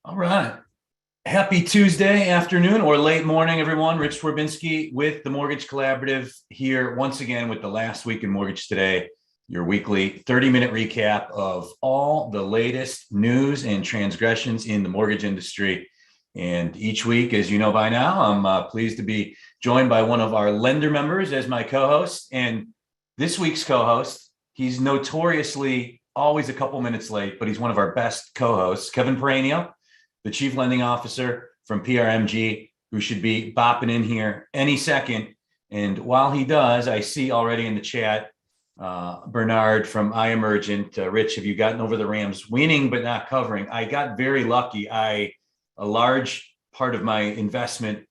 All right. Happy Tuesday afternoon or late morning, everyone. Rich Swerbinski with the Mortgage Collaborative here once again with the Last Week in Mortgage Today, your weekly 30-minute recap of all the latest news and transgressions in the mortgage industry. And each week, as you know by now, I'm pleased to be joined by one of our lender members as my co-host. And this week's co-host, he's notoriously always a couple minutes late, but he's one of our best co-hosts, Kevin Peranio, the Chief Lending Officer from PRMG, who should be bopping in here any second. And while he does, I see already in the chat, Bernard from iEmergent. Rich, have you gotten over the Rams winning but not covering? I got very lucky. A large part of my investment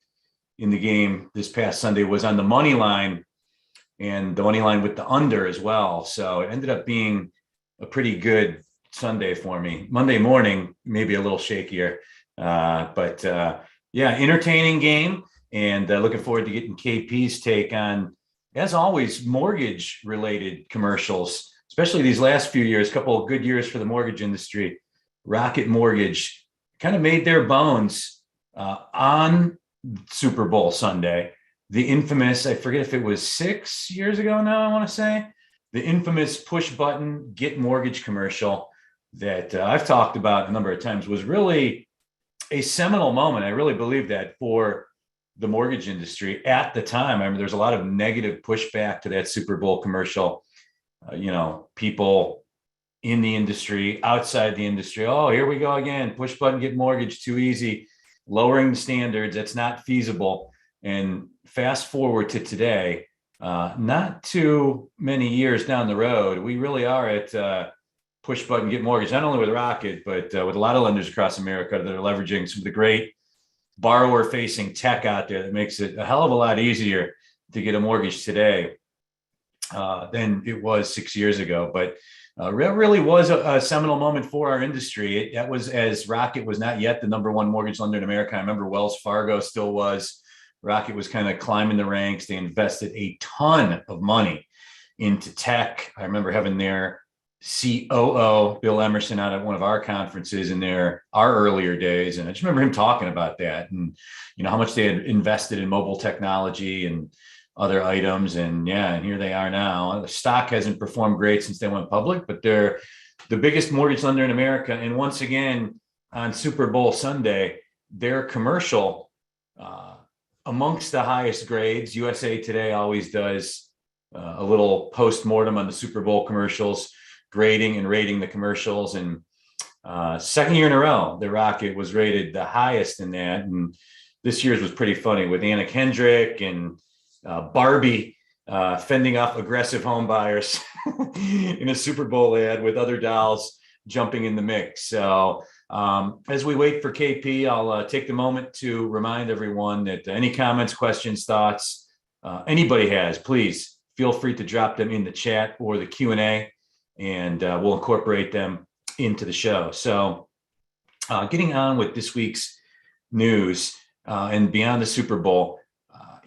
in the game this past Sunday was on the money line, and the money line with the under as well. So it ended up being a pretty good Sunday for me. Monday morning, maybe a little shakier, but yeah, entertaining game, and looking forward to getting KP's take on, as always, mortgage related commercials, especially these last few years, a couple of good years for the mortgage industry. Rocket Mortgage kind of made their bones on Super Bowl Sunday. The infamous, I forget if it was 6 years ago now, I want to say, the infamous push button get mortgage commercial that I've talked about a number of times was really a seminal moment. I really believe that for the mortgage industry at the time. I mean, there's a lot of negative pushback to that Super Bowl commercial. People in the industry, outside the industry, oh, here we go again, push button, get mortgage, too easy, lowering the standards, that's not feasible. And fast forward to today, not too many years down the road, we really are at push button, get mortgage, not only with Rocket, but with a lot of lenders across America that are leveraging some of the great borrower facing tech out there that makes it a hell of a lot easier to get a mortgage today than it was 6 years ago. But really was a seminal moment for our industry. That was as Rocket was not yet the number one mortgage lender in America. I remember Wells Fargo still was. Rocket was kind of climbing the ranks. They invested a ton of money into tech. I remember having their COO, Bill Emerson, out at one of our conferences in our earlier days. And I just remember him talking about that and, how much they had invested in mobile technology and other items. And yeah, and here they are now. The stock hasn't performed great since they went public, but they're the biggest mortgage lender in America. And once again, on Super Bowl Sunday, their commercial, amongst the highest grades. USA Today always does a little post-mortem on the Super Bowl commercials, grading and rating the commercials. And second year in a row, the Rocket was rated the highest in that. And this year's was pretty funny with Anna Kendrick and Barbie fending off aggressive home buyers in a Super Bowl ad with other dolls jumping in the mix. So as we wait for KP, I'll take the moment to remind everyone that any comments, questions, thoughts anybody has, please feel free to drop them in the chat or the Q&A, and we'll incorporate them into the show. So getting on with this week's news and beyond the Super Bowl,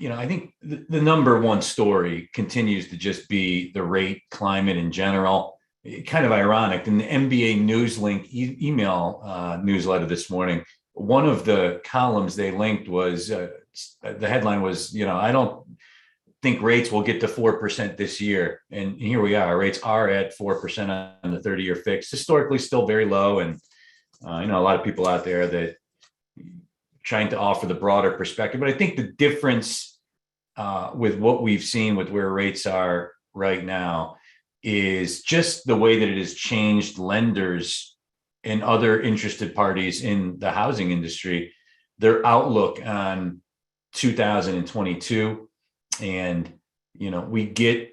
I think the number one story continues to just be the rate climate in general. Kind of ironic. In the MBA Newslink email newsletter this morning, one of the columns they linked was the headline was, I don't think rates will get to 4% this year. And here we are. Rates are at 4% on the 30-year fix, historically still very low. And a lot of people out there that trying to offer the broader perspective. But I think the difference with what we've seen with where rates are right now is just the way that it has changed lenders and other interested parties in the housing industry, their outlook on 2022. And, we get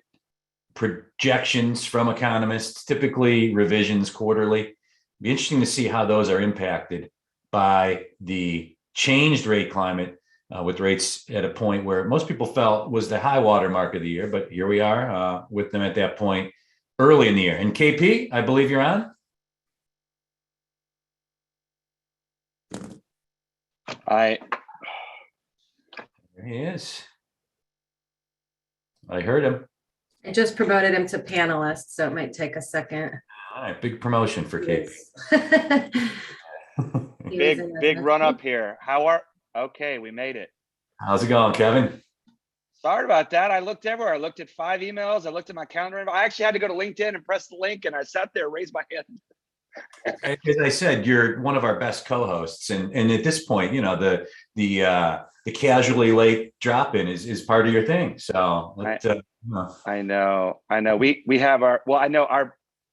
projections from economists, typically revisions quarterly. It'd be interesting to see how those are impacted by the changed rate climate, with rates at a point where most people felt was the high water mark of the year. But here we are with them at that point early in the year. And KP, I believe you're on. There he is. I heard him. I just promoted him to panelist, so it might take a second. All right, big promotion for KP. He was in big a- run up here. Okay, we made it. How's it going, Kevin? Sorry about that. I looked everywhere. I looked at 5 emails. I looked at my calendar. I actually had to go to LinkedIn and press the link, and I sat there, raised my hand. As I said, you're one of our best co-hosts, and at this point, you know, the casually late drop-in is part of your thing. So I know. We have I know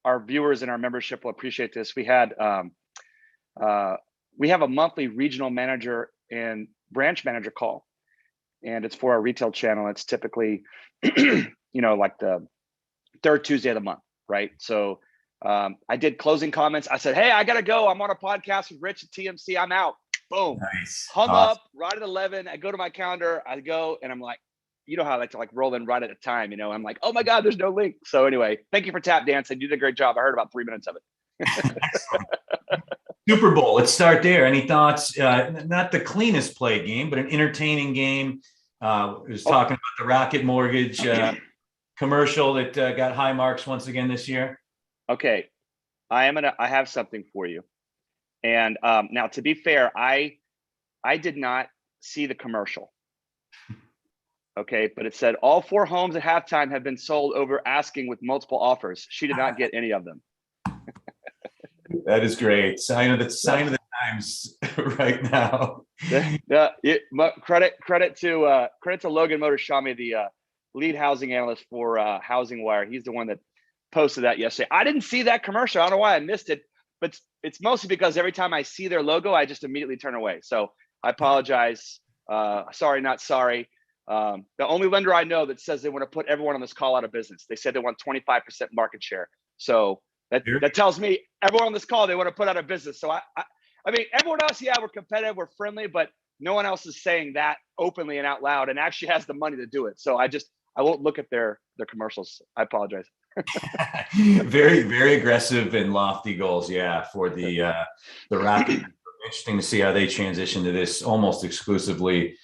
our viewers and our membership will appreciate this. We have a monthly regional manager and branch manager call, and it's for our retail channel. It's typically, like the third Tuesday of the month, right? So I did closing comments. I said, hey, I gotta go. I'm on a podcast with Rich at TMC. I'm out. Boom. nice. Hung Awesome. up right at 11. I go to my calendar. I go and I'm like, you know how I like to roll in right at a time. I'm like, oh my God, there's no link. So anyway, thank you for tap dancing. You did a great job. I heard about 3 minutes of it. Super Bowl. Let's start there. Any thoughts? Not the cleanest play game, but an entertaining game. Was talking about the Rocket Mortgage commercial that got high marks once again this year. Okay, I have something for you. And now, to be fair, I did not see the commercial. Okay, but it said all 4 homes at halftime have been sold over asking with multiple offers. She did not get any of them. That is great. Sign of the times right now. Credit to Logan Motorshami, the lead housing analyst for Housing Wire. He's the one that posted that yesterday. I didn't see that commercial. I don't know why I missed it, but it's mostly because every time I see their logo, I just immediately turn away. So I apologize. Sorry, not sorry. The only lender I know that says they want to put everyone on this call out of business. They said they want 25% market share. So that tells me everyone on this call, they want to put out of business. So I mean, everyone else, yeah, we're competitive, we're friendly, but no one else is saying that openly and out loud and actually has the money to do it. So I won't look at their commercials. I apologize. Very, very aggressive and lofty goals. Yeah. For the Rocket. Interesting to see how they transition to this almost exclusively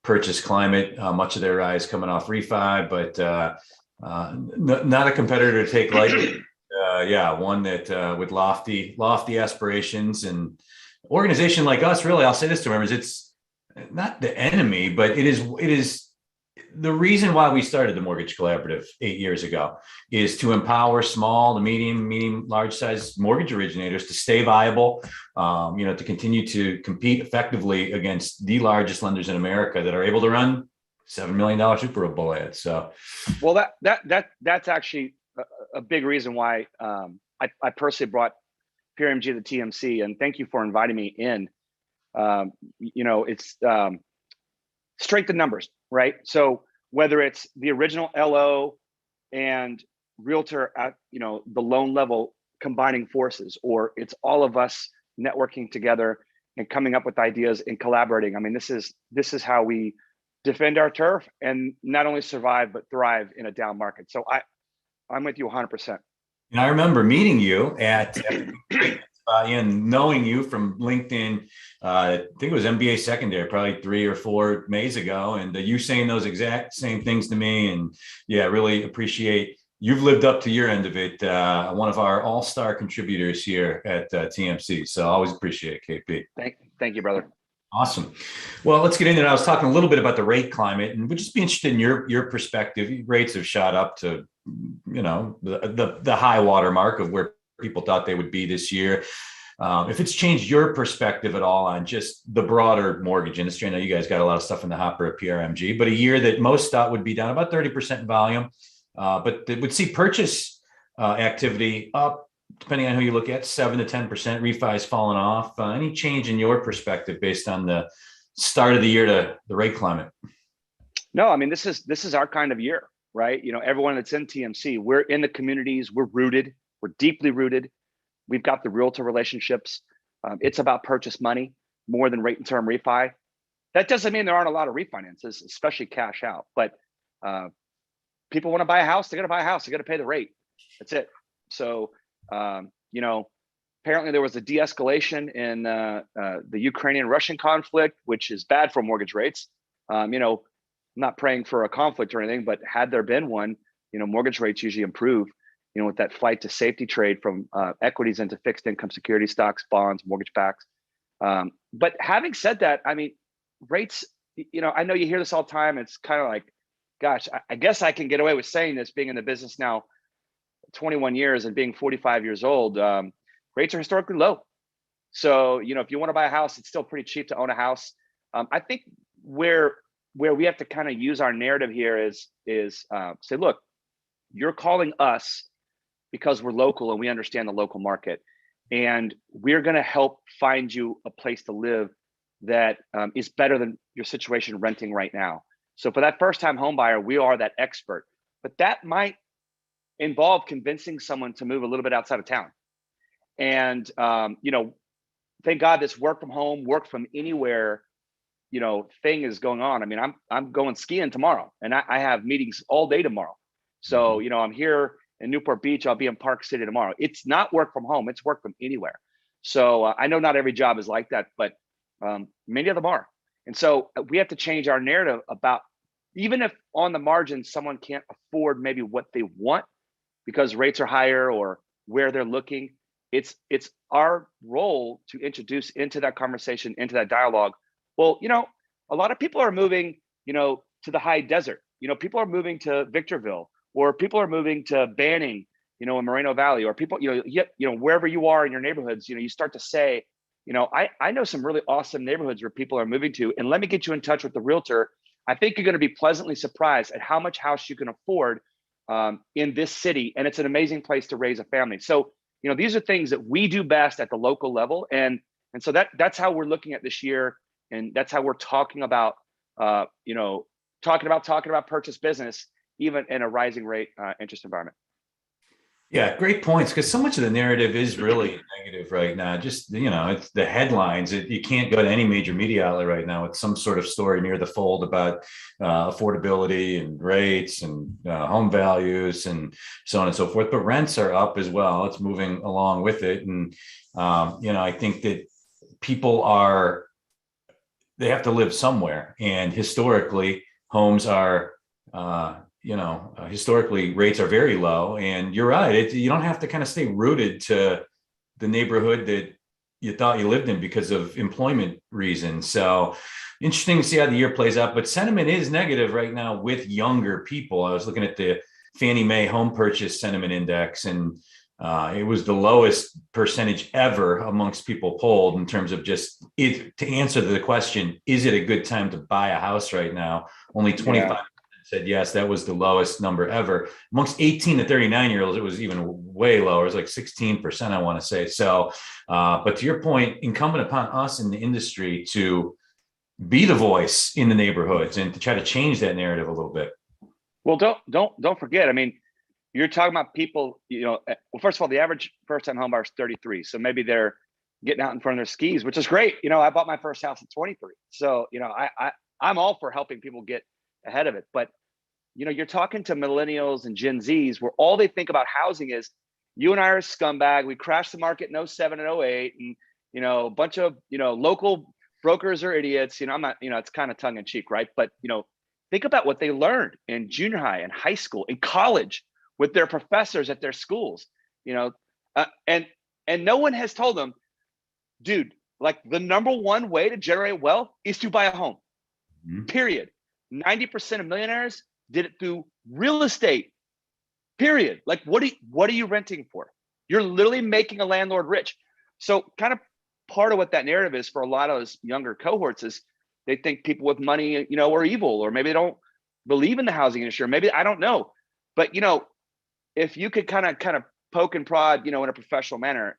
purchase climate. Much of their rise coming off refi, but not a competitor to take lightly. One that with lofty aspirations, and organization like us, really, I'll say this to members, it's not the enemy, but it is the reason why we started the Mortgage Collaborative 8 years ago, is to empower small to medium, large size mortgage originators to stay viable, to continue to compete effectively against the largest lenders in America that are able to run $7 million Super Bowl ads. So, well, that's actually a big reason why I personally brought PRMG to the TMC, and thank you for inviting me in. It's strength in numbers, right? So whether it's the original LO and realtor at the loan level combining forces, or it's all of us networking together and coming up with ideas and collaborating. I mean, this is how we defend our turf and not only survive but thrive in a down market. So I'm with you 100%. And I remember meeting you at and knowing you from LinkedIn. I think it was MBA secondary, probably 3 or 4 Mays ago, and you saying those exact same things to me. And yeah, really appreciate you've lived up to your end of it. One of our all-star contributors here at TMC. So I always appreciate it, KP. Thank you, brother. Awesome. Well, let's get into it. I was talking a little bit about the rate climate, and we'd just be interested in your perspective. Rates have shot up to, the high water mark of where people thought they would be this year. If it's changed your perspective at all on just the broader mortgage industry. I know you guys got a lot of stuff in the hopper at PRMG, but a year that most thought would be down about 30% in volume, but it would see purchase activity up, depending on who you look at, 7 to 10%. Refis falling off. Any change in your perspective based on the start of the year to the rate climate? No, I mean, this is our kind of year, right? Everyone that's in TMC, we're in the communities, we're rooted, we're deeply rooted. We've got the realtor relationships. It's about purchase money more than rate and term refi. That doesn't mean there aren't a lot of refinances, especially cash out, but people want to buy a house. They're going to buy a house. They're going to pay the rate. That's it. So, apparently there was a de-escalation in the Ukrainian-Russian conflict, which is bad for mortgage rates. I'm not praying for a conflict or anything, but had there been one, mortgage rates usually improve, with that flight to safety trade from equities into fixed income security stocks, bonds, mortgage backs. But having said that, I mean, rates, I know you hear this all the time. It's kind of like, gosh, I guess I can get away with saying this being in the business now 21 years and being 45 years old. Rates are historically low. So, if you want to buy a house, it's still pretty cheap to own a house. I think where we have to kind of use our narrative here is say, look, you're calling us because we're local and we understand the local market. And we're going to help find you a place to live that is better than your situation renting right now. So for that first-time home buyer, we are that expert. But that might involve convincing someone to move a little bit outside of town. And, thank God this work from home, work from anywhere, thing is going on. I mean, I'm going skiing tomorrow and I have meetings all day tomorrow. So, I'm here in Newport Beach. I'll be in Park City tomorrow. It's not work from home. It's work from anywhere. So I know not every job is like that, but many of them are. And so we have to change our narrative about, even if on the margin, someone can't afford maybe what they want because rates are higher or where they're looking, it's our role to introduce into that conversation, into that dialogue. Well, a lot of people are moving, to the high desert. People are moving to Victorville, or people are moving to Banning, in Moreno Valley, or people, wherever you are in your neighborhoods, you start to say, I know some really awesome neighborhoods where people are moving to, and let me get you in touch with the realtor. I think you're going to be pleasantly surprised at how much house you can afford in this city. And it's an amazing place to raise a family. So, these are things that we do best at the local level. And so that's how we're looking at this year. And that's how we're talking about, talking about purchase business, even in a rising rate interest environment. Yeah, great points. Because so much of the narrative is really negative right now. Just, it's the headlines. You can't go to any major media outlet right now with some sort of story near the fold about affordability and rates and home values and so on and so forth. But rents are up as well. It's moving along with it. And, I think that people they have to live somewhere. And historically, homes are, historically rates are very low. And you're right. You don't have to kind of stay rooted to the neighborhood that you thought you lived in because of employment reasons. So interesting to see how the year plays out. But sentiment is negative right now with younger people. I was looking at the Fannie Mae home purchase sentiment index, and it was the lowest percentage ever amongst people polled in terms of just to answer the question, is it a good time to buy a house right now? Only 25% said yes. That was the lowest number ever. Amongst 18 to 39-year-olds, it was even way lower. It was like 16%, I want to say. So, but to your point, incumbent upon us in the industry to be the voice in the neighborhoods and to try to change that narrative a little bit. Well, don't forget. I mean, you're talking about people, well, first of all, the average first-time home buyer is 33. So maybe they're getting out in front of their skis, which is great. I bought my first house at 23. So, I'm all for helping people get ahead of it. But, you're talking to millennials and Gen Zs where all they think about housing is, you and I are a scumbag. We crashed the market in 07 and 08. And, a bunch of, local brokers are idiots. I'm not, it's kind of tongue in cheek, right? But, think about what they learned in junior high and high school, in college, with their professors at their schools, and no one has told them, dude, like the number one way to generate wealth is to buy a home, period. 90% of millionaires did it through real estate, period. Like, what are you renting for? You're literally making a landlord rich. So kind of part of what that narrative is for a lot of those younger cohorts is they think people with money, are evil, or maybe they don't believe in the housing industry, or maybe, I don't know. But, if you could kind of poke and prod, in a professional manner,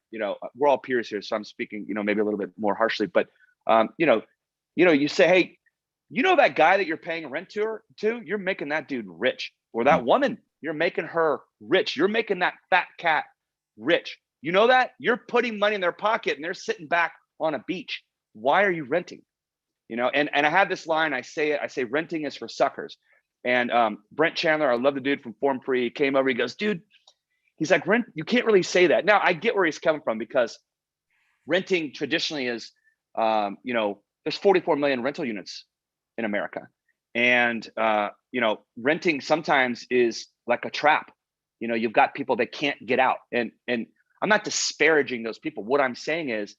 we're all peers here. So I'm speaking, maybe a little bit more harshly, but, you say, hey, that guy that you're paying rent to, you're making that dude rich, or that woman, you're making her rich. You're making that fat cat rich. That you're putting money in their pocket and they're sitting back on a beach. Why are you renting? And I have this line, I say renting is for suckers. And Brent Chandler, I love the dude from Form Free, he came over, he goes, dude, he's like, rent, you can't really say that. Now I get where he's coming from, because renting traditionally is, there's 44 million rental units in America. And, renting sometimes is like a trap. You've got people that can't get out. And I'm not disparaging those people. What I'm saying is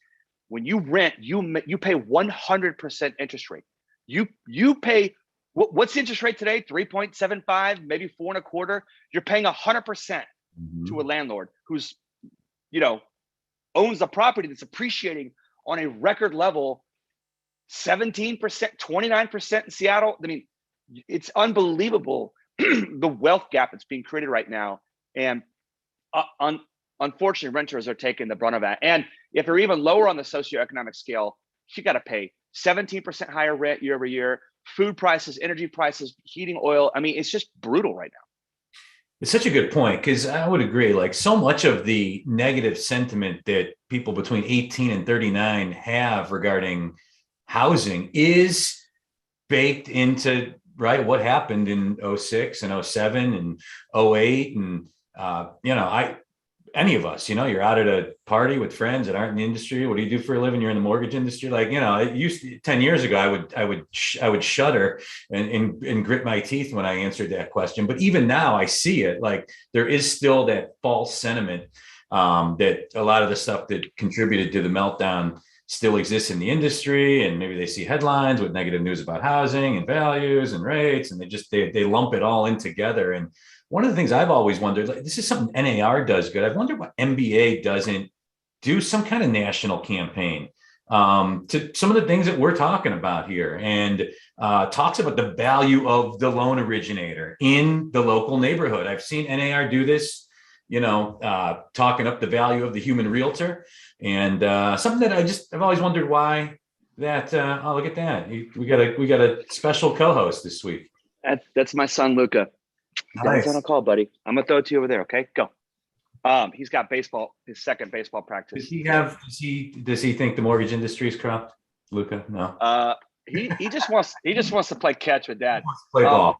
when you rent, you pay 100% interest rate. You pay, what's the interest rate today? 3.75, maybe 4.25. You're paying 100% to a landlord who's, owns the property that's appreciating on a record level, 17%, 29% in Seattle. I mean, it's unbelievable the wealth gap that's being created right now. And unfortunately, renters are taking the brunt of that. And if they're even lower on the socioeconomic scale, you got to pay 17% higher rent year over year, food prices, energy prices, heating oil. I mean, it's just brutal right now. It's such a good point, because I would agree, like so much of the negative sentiment that people between 18 and 39 have regarding housing is baked into, right, what happened in 06 and 07 and 08. And, any of us, you're out at a party with friends that aren't in the industry. What do you do for a living? You're in the mortgage industry. Like, it used to, 10 years ago, I would shudder and grit my teeth when I answered that question. But even now I see it, like there is still that false sentiment that a lot of the stuff that contributed to the meltdown still exists in the industry. And maybe they see headlines with negative news about housing and values and rates, and they lump it all in together. And one of the things I've always wondered, like this is something NAR does good. I've wondered why MBA doesn't do some kind of national campaign to some of the things that we're talking about here, and talks about the value of the loan originator in the local neighborhood. I've seen NAR do this, talking up the value of the human realtor, and something that I've always wondered why that. Oh, look at that! We got a special co-host this week. That's my son, Luca. Nice. That's on a call, buddy. I'm gonna throw it to you over there. Okay, go. He's got his second baseball practice. Does he think the mortgage industry is corrupt, Luca? No. He just wants to play catch with Dad. Play ball.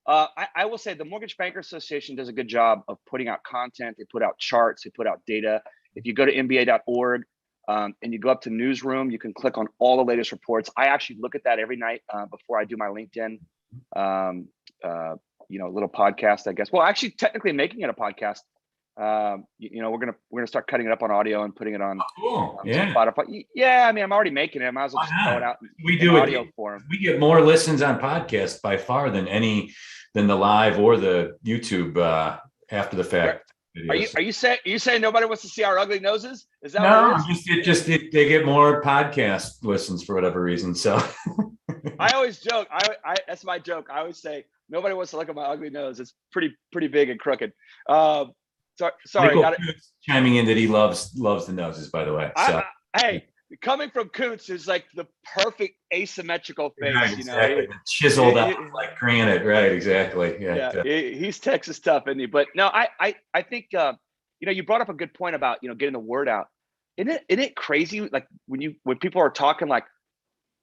I will say the Mortgage Bankers Association does a good job of putting out content. They put out charts. They put out data. If you go to mba.org and you go up to newsroom, you can click on all the latest reports. I actually look at that every night before I do my LinkedIn. Little podcast, I guess. Well, actually, technically making it a podcast. We're gonna start cutting it up on audio and putting it on. Cool. Yeah. Spotify. Yeah, I mean, I'm already making it. I might as well just throw it out. We do audio form. We get more listens on podcasts by far than the live or the YouTube after the fact. Are you saying nobody wants to see our ugly noses? Is that no? What it is? They get more podcast listens for whatever reason. So I always joke. I that's my joke. I always say nobody wants to look at my ugly nose. It's pretty big and crooked. Sorry. Chiming in that he loves the noses, by the way. So. Hey, coming from Coots is like the perfect asymmetrical face. Right, exactly. Chiseled up like granite. Right. Exactly. Yeah. He's Texas tough, isn't he? But no, I think you brought up a good point about getting the word out. Isn't it crazy? Like when people are talking like,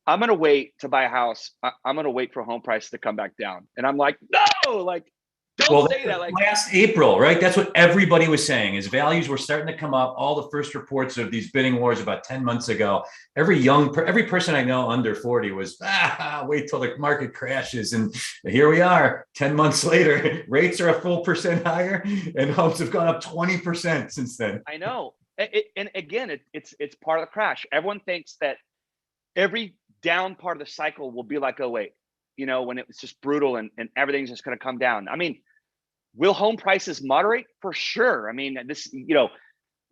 I'm gonna wait to buy a house. I'm gonna wait for home prices to come back down, and I'm like, no, like. Don't say that. Like last April, right? That's what everybody was saying. Is values were starting to come up. All the first reports of these bidding wars about 10 months ago. Every person I know under 40 was wait till the market crashes, and here we are. 10 months later, rates are a full percent higher, and homes have gone up 20% since then. I know, and again, it's part of the crash. Everyone thinks that every down part of the cycle will be like 08. When it was just brutal and everything's just going to come down. I mean, will home prices moderate? For sure. I mean, this,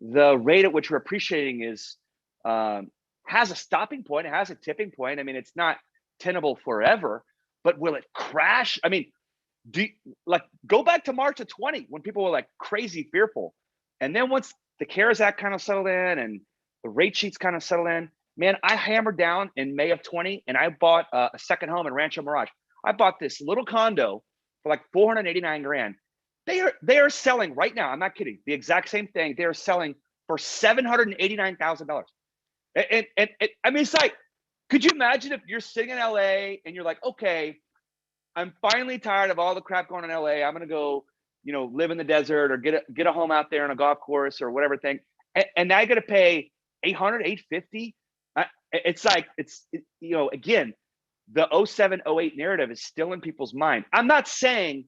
the rate at which we're appreciating is has a stopping point. It has a tipping point. I mean, it's not tenable forever, but will it crash? I mean, go back to March of 20 when people were like crazy fearful. And then once the CARES Act kind of settled in and the rate sheets kind of settled in, man, I hammered down in May of 20 and I bought a second home in Rancho Mirage. I bought this little condo for like $489,000. They are selling right now. I'm not kidding. The exact same thing. They are selling for $789,000. And I mean, it's like, could you imagine if you're sitting in LA and you're like, okay, I'm finally tired of all the crap going on in LA. I'm gonna go, live in the desert or get a home out there on a golf course or whatever thing. And now I got to pay $800, $850. It's like, again, the 07, 08 narrative is still in people's mind. I'm not saying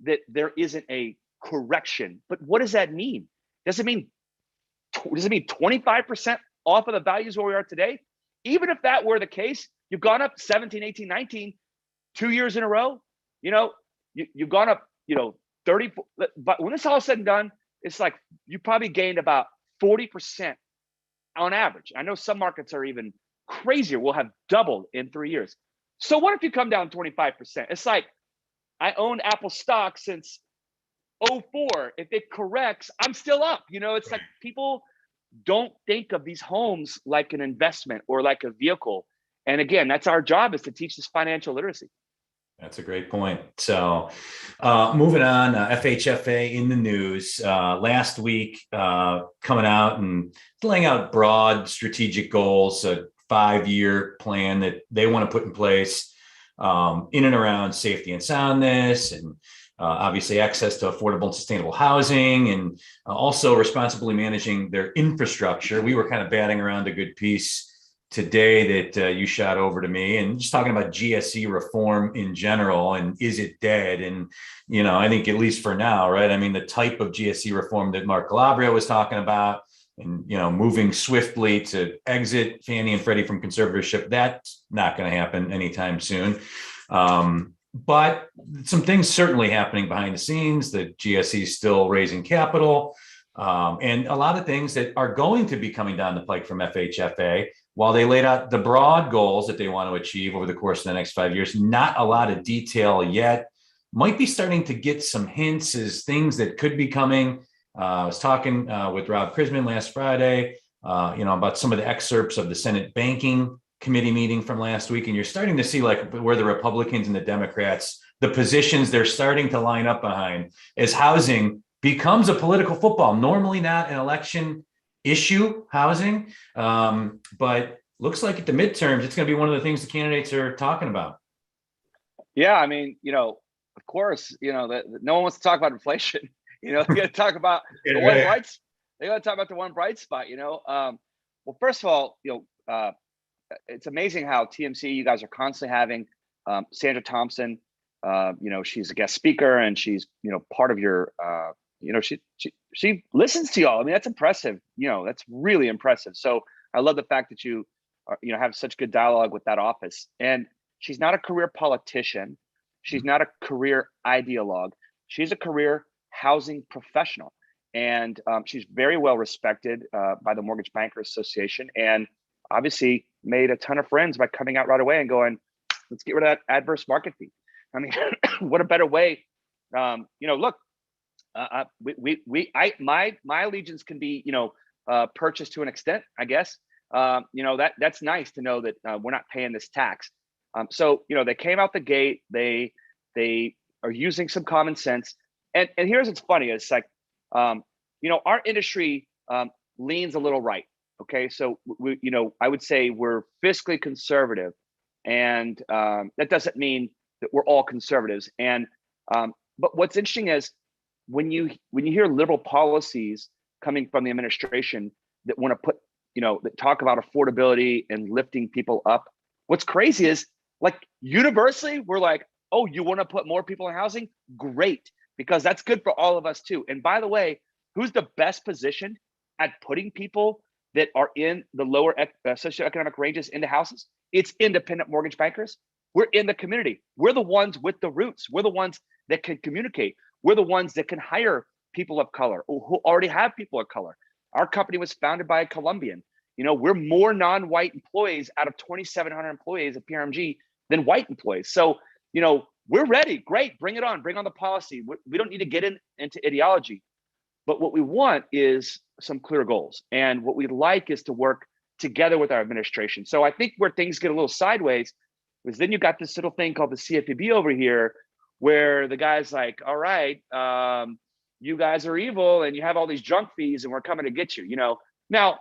that there isn't a correction, but what does that mean? Does it mean 25% off of the values where we are today, even if that were the case, you've gone up 17, 18, 19, 2 years in a row, you've gone up, 30, but when it's all said and done, it's like you probably gained about 40% on average. I know some markets are even crazier. We'll have doubled in 3 years. So what if you come down 25%? It's like, I own Apple stock since '04. If it corrects, I'm still up. It's like people don't think of these homes like an investment or like a vehicle. And again, that's our job, is to teach this financial literacy. That's a great point. So moving on, FHFA in the news last week, coming out and laying out broad strategic goals, a 5-year plan that they want to put in place in and around safety and soundness, and obviously access to affordable and sustainable housing, and also responsibly managing their infrastructure. We were kind of batting around a good piece today that you shot over to me, and just talking about GSE reform in general, and is it dead? And I think, at least for now, right? I mean, the type of GSE reform that Mark Calabria was talking about, and moving swiftly to exit Fannie and Freddie from conservatorship, that's not going to happen anytime soon. But some things certainly happening behind the scenes. The GSE is still raising capital, and a lot of things that are going to be coming down the pike from FHFA. While they laid out the broad goals that they want to achieve over the course of the next 5 years, not a lot of detail yet. Might be starting to get some hints as things that could be coming. I was talking with Rob Krisman last Friday, about some of the excerpts of the Senate Banking Committee meeting from last week, and you're starting to see like where the Republicans and the Democrats, the positions they're starting to line up behind as housing becomes a political football. Normally not an election issue, housing, but looks like at the midterms, it's going to be one of the things the candidates are talking about. Yeah, I mean, of course, that no one wants to talk about inflation. They got to talk about the one bright. They got to talk about the one bright spot. Well, first of all, it's amazing how TMC, you guys are constantly having Sandra Thompson. She's a guest speaker, and she's part of your. She listens to y'all. I mean, that's impressive. That's really impressive. So I love the fact that you are, have such good dialogue with that office. And she's not a career politician. She's not a career ideologue. She's a career housing professional. And she's very well respected by the Mortgage Bankers Association, and obviously made a ton of friends by coming out right away and going, let's get rid of that adverse market fee. I mean, what a better way. Look, my allegiance can be, purchased to an extent, I guess. That's nice to know that we're not paying this tax. So they came out the gate. They are using some common sense. And here's what's funny. It's like, our industry leans a little right. Okay, so I would say we're fiscally conservative, and that doesn't mean that we're all conservatives. And but what's interesting is when you hear liberal policies coming from the administration that want to put, that talk about affordability and lifting people up. What's crazy is, like, universally, we're like, oh, you want to put more people in housing? Great, because that's good for all of us too. And by the way, who's the best positioned at putting people that are in the lower socioeconomic ranges into houses? It's independent mortgage bankers. We're in the community. We're the ones with the roots. We're the ones that can communicate. We're the ones that can hire people of color who already have people of color. Our company was founded by a Colombian. We're more non-white employees out of 2,700 employees at PRMG than white employees. So, we're ready. Great. Bring it on. Bring on the policy. We don't need to get into ideology. But what we want is some clear goals. And what we'd like is to work together with our administration. So I think where things get a little sideways is then you got this little thing called the CFPB over here, where the guy's like, all right, you guys are evil and you have all these junk fees and we're coming to get you. Now,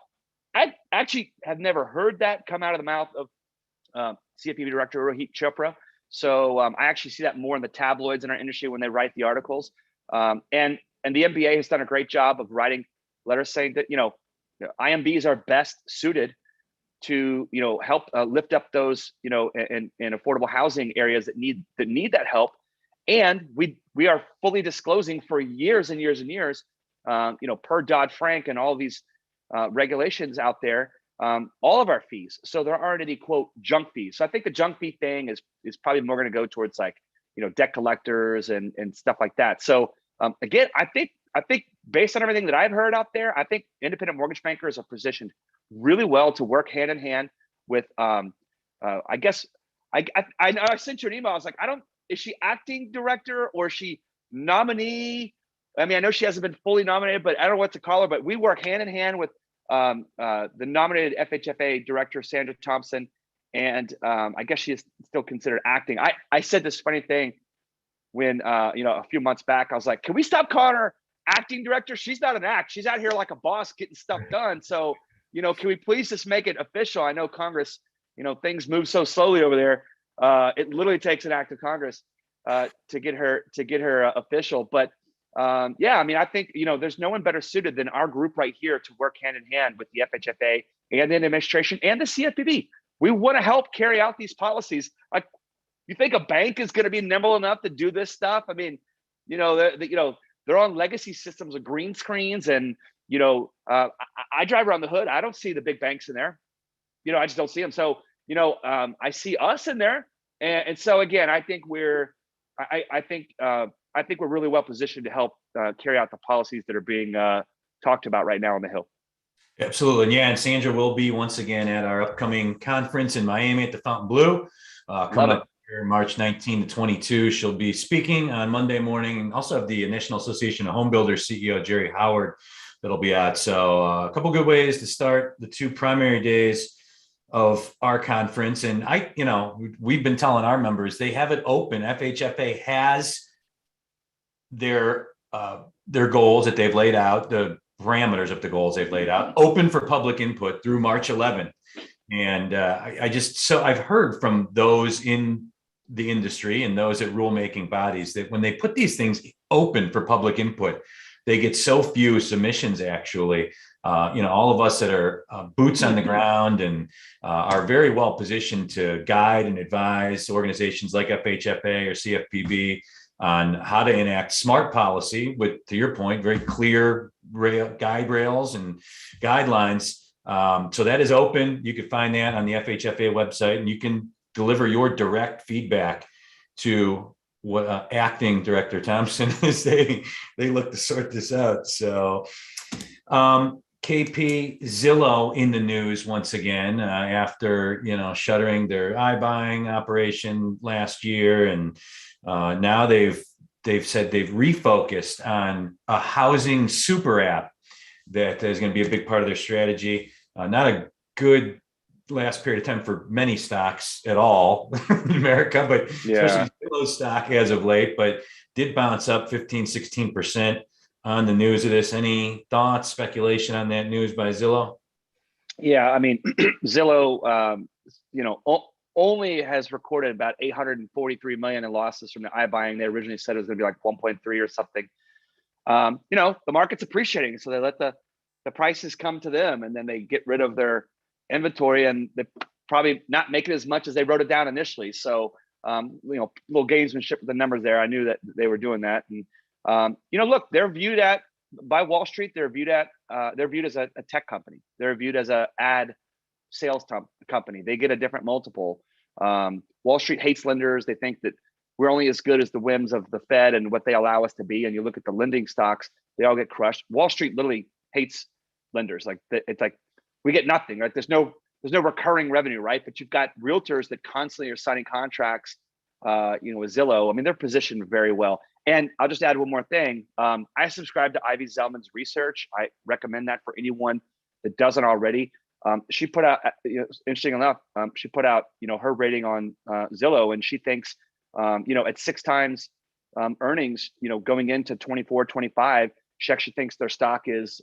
I actually have never heard that come out of the mouth of CFPB Director Rohit Chopra. So I actually see that more in the tabloids in our industry when they write the articles. And the MBA has done a great job of writing letters saying that, IMBs are best suited to, help lift up those, in affordable housing areas that need that help. And we are fully disclosing for years and years and years, per Dodd-Frank and all these regulations out there, all of our fees. So there aren't any quote junk fees. So I think the junk fee thing is probably more going to go towards like, debt collectors and stuff like that. So again, I think based on everything that I've heard out there, I think independent mortgage bankers are positioned really well to work hand in hand with, I guess, I sent you an email. I was like, is she acting director or is she nominee? I mean, I know she hasn't been fully nominated, but I don't know what to call her, but we work hand in hand with the nominated FHFA director, Sandra Thompson. And I guess she is still considered acting. I said this funny thing when, a few months back, I was like, can we stop calling her acting director? She's not an act. She's out here like a boss getting stuff done. So, can we please just make it official? I know Congress, things move so slowly over there. It literally takes an act of Congress to get her official. But yeah, I mean, I think, there's no one better suited than our group right here to work hand in hand with the FHFA and the administration and the CFPB. We want to help carry out these policies. Like, you think a bank is going to be nimble enough to do this stuff? I mean, they're on legacy systems of green screens, and I drive around the hood. I don't see the big banks in there. I just don't see them. So I see us in there, and so again, I think we're really well positioned to help carry out the policies that are being talked about right now on the Hill. Absolutely. And yeah, and Sandra will be once again at our upcoming conference in Miami at the Fontainebleau. Coming up here March 19 to 22. She'll be speaking on Monday morning, and also have the National Association of Home Builders CEO Jerry Howard that'll be at. So a couple good ways to start the two primary days of our conference. And we've been telling our members they have it open. FHFA has their goals that they've laid out, the parameters of the goals they've laid out, open for public input through March 11th. And I've heard from those in the industry and those at rulemaking bodies that when they put these things open for public input, they get so few submissions actually. All of us that are boots on the ground and are very well positioned to guide and advise organizations like FHFA or CFPB on how to enact smart policy with, to your point, very clear guide rails and guidelines. So that is open. You can find that on the FHFA website, and you can deliver your direct feedback to what acting Director Thompson as they look to sort this out. So KP, Zillow in the news once again after shuttering their iBuying operation last year, and now they've said they've refocused on a housing super app that is going to be a big part of their strategy. Not a good last period of time for many stocks at all in America, but especially Zillow stock as of late, but did bounce up 15-16% on the news of this. Any thoughts, speculation on that news by Zillow? Yeah, I mean, Zillow, only has recorded about 843 million in losses from the iBuying. They originally said it was going to be like 1.3 or something. The market's appreciating, so they let the prices come to them, and then they get rid of their inventory, and they probably not make it as much as they wrote it down initially. So, little gamesmanship with the numbers there. I knew that they were doing that, and look, they're viewed by Wall Street. They're viewed as a tech company. They're viewed as a ad sales company. They get a different multiple. Wall Street hates lenders. They think that we're only as good as the whims of the Fed and what they allow us to be. And you look at the lending stocks, they all get crushed. Wall Street literally hates lenders. It's like we get nothing, right? There's no recurring revenue, right? But you've got realtors that constantly are signing contracts, with Zillow. I mean, they're positioned very well. And I'll just add one more thing. I subscribe to Ivy Zelman's research. I recommend that for anyone that doesn't already. She put out, interesting enough, she put out, her rating on Zillow, and she thinks, at 6 times earnings, going into 24, 25, she actually thinks their stock is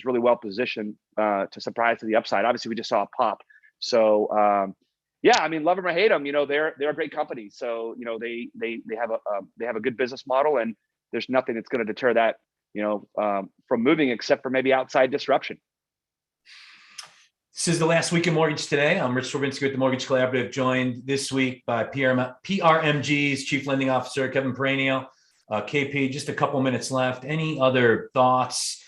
really well positioned to surprise to the upside. Obviously, we just saw a pop. So, I mean, love them or hate them, they're a great company. So, they have a good business model, and there's nothing that's going to deter that, from moving, except for maybe outside disruption. This is the last week in Mortgage Today. I'm Rich Swerbinsky with the Mortgage Collaborative, joined this week by PRMG's Chief Lending Officer, Kevin Peranio. KP, just a couple minutes left. Any other thoughts?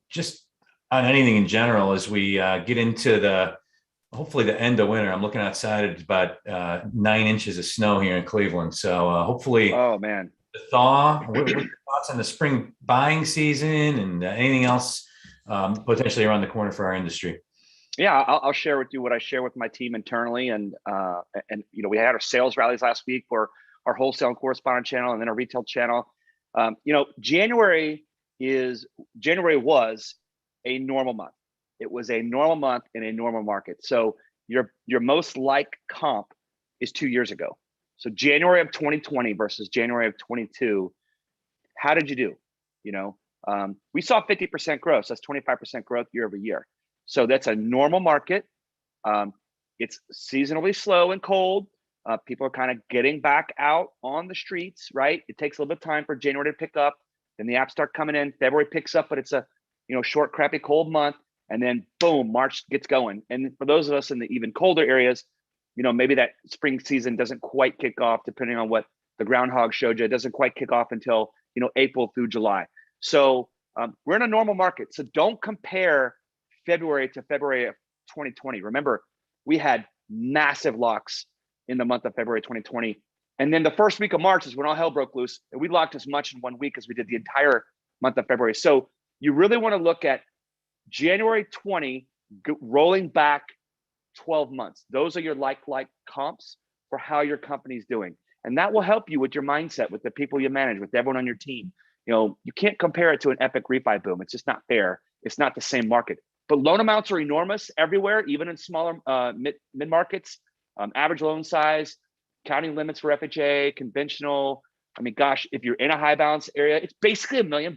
Just on anything in general as we get into hopefully the end of winter. I'm looking outside, it's about 9 inches of snow here in Cleveland. So hopefully Oh man. the thaw. What are your thoughts on the spring buying season and anything else potentially around the corner for our industry? Yeah, I'll share with you what I share with my team internally, and we had our sales rallies last week for our wholesale and correspondent channel, and then our retail channel. January was a normal month. It was a normal month in a normal market. So your most like comp is 2 years ago. So January of 2020 versus January of 22. How did you do? We saw 50% growth. So that's 25% growth year over year. So that's a normal market. It's seasonally slow and cold. People are kind of getting back out on the streets, right? It takes a little bit of time for January to pick up. Then the apps start coming in. February picks up, but it's a short, crappy, cold month. And then boom, March gets going. And for those of us in the even colder areas, maybe that spring season doesn't quite kick off, depending on what the groundhog showed you. It doesn't quite kick off until April through July. So we're in a normal market. So don't compare February to February of 2020. Remember, we had massive locks in the month of February 2020. And then the first week of March is when all hell broke loose. And we locked as much in 1 week as we did the entire month of February. So you really want to look at January 20 rolling back 12 months. Those are your like comps for how your company's doing. And that will help you with your mindset, with the people you manage, with everyone on your team. You can't compare it to an epic refi boom. It's just not fair. It's not the same market. But loan amounts are enormous everywhere, even in smaller mid markets. Average loan size, counting limits for FHA, conventional. I mean, gosh, if you're in a high balance area, it's basically $1 million.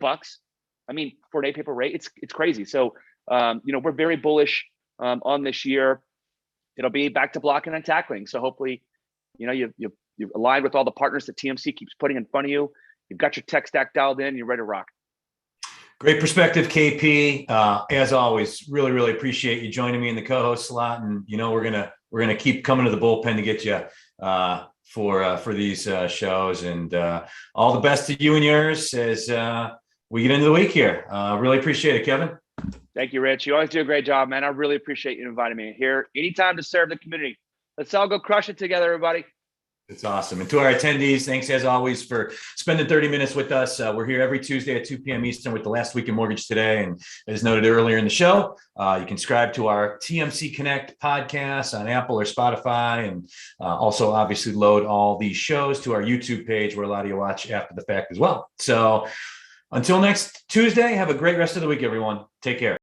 I mean, for an 8-paper rate, it's crazy. So, we're very bullish on this year. It'll be back to blocking and tackling. So hopefully, you've aligned with all the partners that TMC keeps putting in front of you. You've got your tech stack dialed in. You're ready to rock. Great perspective, KP. As always, really, really appreciate you joining me in the co-host slot. And we're gonna keep coming to the bullpen to get you for these shows. And all the best to you and yours as we get into the week here. Really appreciate it, Kevin. Thank you, Rich. You always do a great job, man. I really appreciate you inviting me here anytime to serve the community. Let's all go crush it together, everybody. It's awesome. And to our attendees, thanks as always for spending 30 minutes with us. We're here every Tuesday at 2 p.m. Eastern with the Last Week in Mortgage Today. And as noted earlier in the show, you can subscribe to our TMC Connect podcast on Apple or Spotify, and also obviously load all these shows to our YouTube page where a lot of you watch after the fact as well. So until next Tuesday, have a great rest of the week, everyone. Take care.